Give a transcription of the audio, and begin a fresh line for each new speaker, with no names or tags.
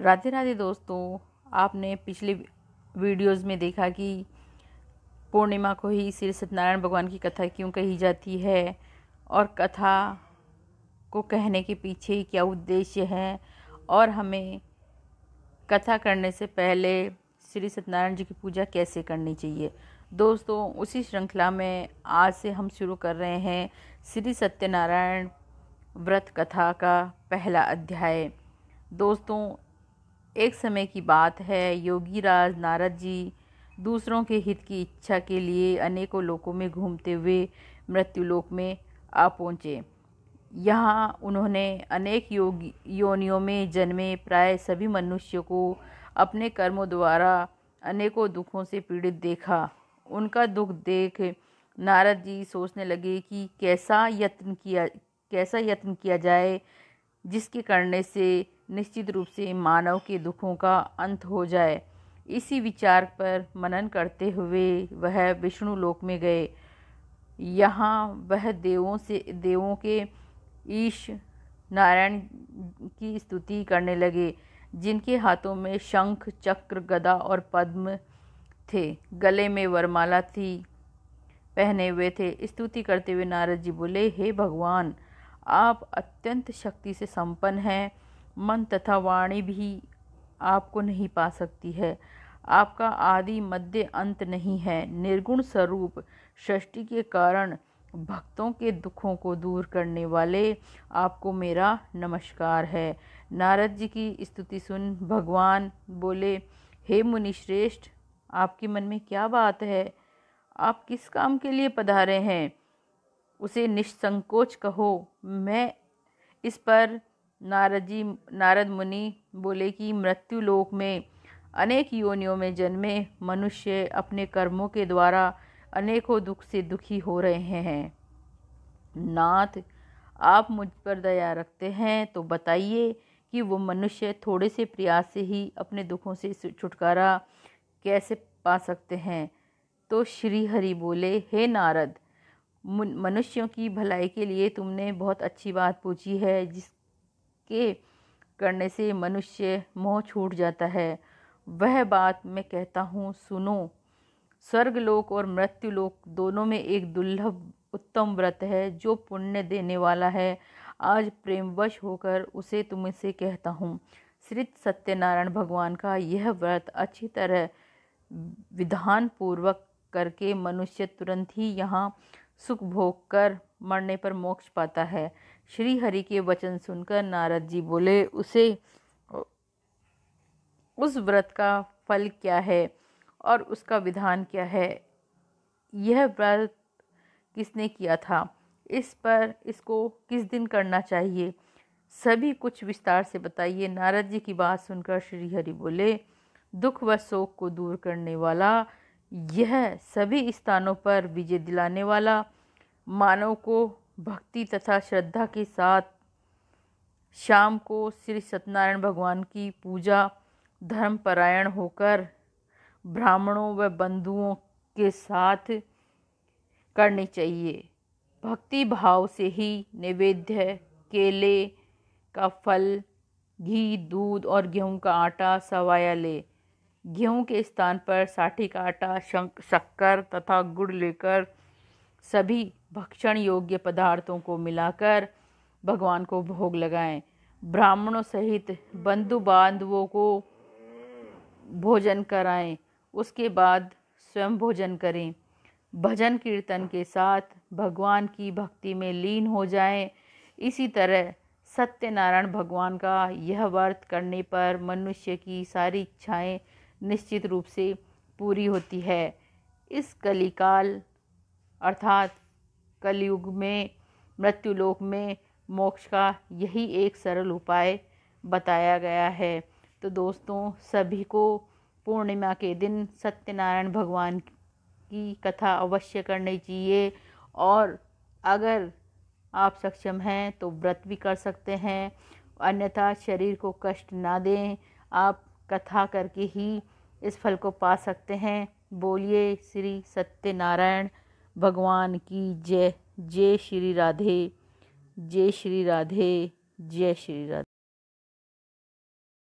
राधे राधे दोस्तों, आपने पिछले वीडियोस में देखा कि पूर्णिमा को ही श्री सत्यनारायण भगवान की कथा क्यों कही जाती है और कथा को कहने के पीछे क्या उद्देश्य है और हमें कथा करने से पहले श्री सत्यनारायण जी की पूजा कैसे करनी चाहिए। दोस्तों, उसी श्रृंखला में आज से हम शुरू कर रहे हैं श्री सत्यनारायण व्रत कथा का पहला अध्याय। दोस्तों, एक समय की बात है, योगी राज नारद जी दूसरों के हित की इच्छा के लिए अनेकों लोकों में घूमते हुए मृत्युलोक में आ पहुँचे। यहाँ उन्होंने अनेक योनियों में जन्मे प्राय सभी मनुष्यों को अपने कर्मों द्वारा अनेकों दुखों से पीड़ित देखा। उनका दुख देख नारद जी सोचने लगे कि कैसा यत्न किया जाए जिसके करने से निश्चित रूप से मानव के दुखों का अंत हो जाए। इसी विचार पर मनन करते हुए वह विष्णु लोक में गए। यहाँ वह देवों के ईश नारायण की स्तुति करने लगे, जिनके हाथों में शंख, चक्र, गदा और पद्म थे। गले में वरमाला थी, पहने हुए थे। स्तुति करते हुए नारद जी बोले, हे भगवान, आप अत्यंत शक्ति से संपन्न हैं। मन तथा वाणी भी आपको नहीं पा सकती है। आपका आदि मध्य अंत नहीं है। निर्गुण स्वरूप सृष्टि के कारण भक्तों के दुखों को दूर करने वाले आपको मेरा नमस्कार है। नारद जी की स्तुति सुन भगवान बोले, हे मुनि श्रेष्ठ, आपके मन में क्या बात है? आप किस काम के लिए पधारे हैं? उसे निसंकोच कहो। मैं इस पर नारद मुनि बोले कि मृत्युलोक में अनेक योनियों में जन्मे मनुष्य अपने कर्मों के द्वारा अनेकों दुख से दुखी हो रहे हैं। नाथ, आप मुझ पर दया रखते हैं तो बताइए कि वो मनुष्य थोड़े से प्रयास से ही अपने दुखों से छुटकारा कैसे पा सकते हैं। तो श्री हरि बोले, हे नारद, मनुष्यों की भलाई के लिए तुमने बहुत अच्छी बात पूछी है, जिसके करने से मनुष्य मोह छूट जाता है। वह बात मैं कहता हूँ, सुनो। स्वर्गलोक और मृत्युलोक दोनों में एक दुर्लभ उत्तम व्रत है जो पुण्य देने वाला है। आज प्रेमवश होकर उसे तुमसे कहता हूँ। श्री सत्यनारायण भगवान का यह व्रत अच्छी तरह विधान पूर्वक करके मनुष्य तुरंत ही यहाँ सुख भोग कर मरने पर मोक्ष पाता है। श्री हरि के वचन सुनकर नारद जी बोले, उस व्रत का फल क्या है और उसका विधान क्या है? यह व्रत किसने किया था? इसको किस दिन करना चाहिए? सभी कुछ विस्तार से बताइए। नारद जी की बात सुनकर श्री हरि बोले, दुख व शोक को दूर करने वाला, यह सभी स्थानों पर विजय दिलाने वाला, मानव को भक्ति तथा श्रद्धा के साथ शाम को श्री सत्यनारायण भगवान की पूजा धर्मपरायण होकर ब्राह्मणों व बंधुओं के साथ करनी चाहिए। भक्ति भाव से ही नैवेद्य, केले का फल, घी, दूध और गेहूं का आटा सवाया ले। गेहूं के स्थान पर साठी का आटा, शक्कर तथा गुड़ लेकर सभी भक्षण योग्य पदार्थों को मिलाकर भगवान को भोग लगाएं। ब्राह्मणों सहित बंधु बांधवों को भोजन कराएं। उसके बाद स्वयं भोजन करें। भजन कीर्तन के साथ भगवान की भक्ति में लीन हो जाएं। इसी तरह सत्यनारायण भगवान का यह व्रत करने पर मनुष्य की सारी इच्छाएं निश्चित रूप से पूरी होती है। इस कलिकाल अर्थात कलयुग में मृत्युलोक में मोक्ष का यही एक सरल उपाय बताया गया है। तो दोस्तों, सभी को पूर्णिमा के दिन सत्यनारायण भगवान की कथा अवश्य करनी चाहिए और अगर आप सक्षम हैं तो व्रत भी कर सकते हैं, अन्यथा शरीर को कष्ट ना दें। आप कथा करके ही इस फल को पा सकते हैं। बोलिए श्री सत्यनारायण भगवान की जय। जय श्री राधे, जय श्री राधे, जय श्री राधे।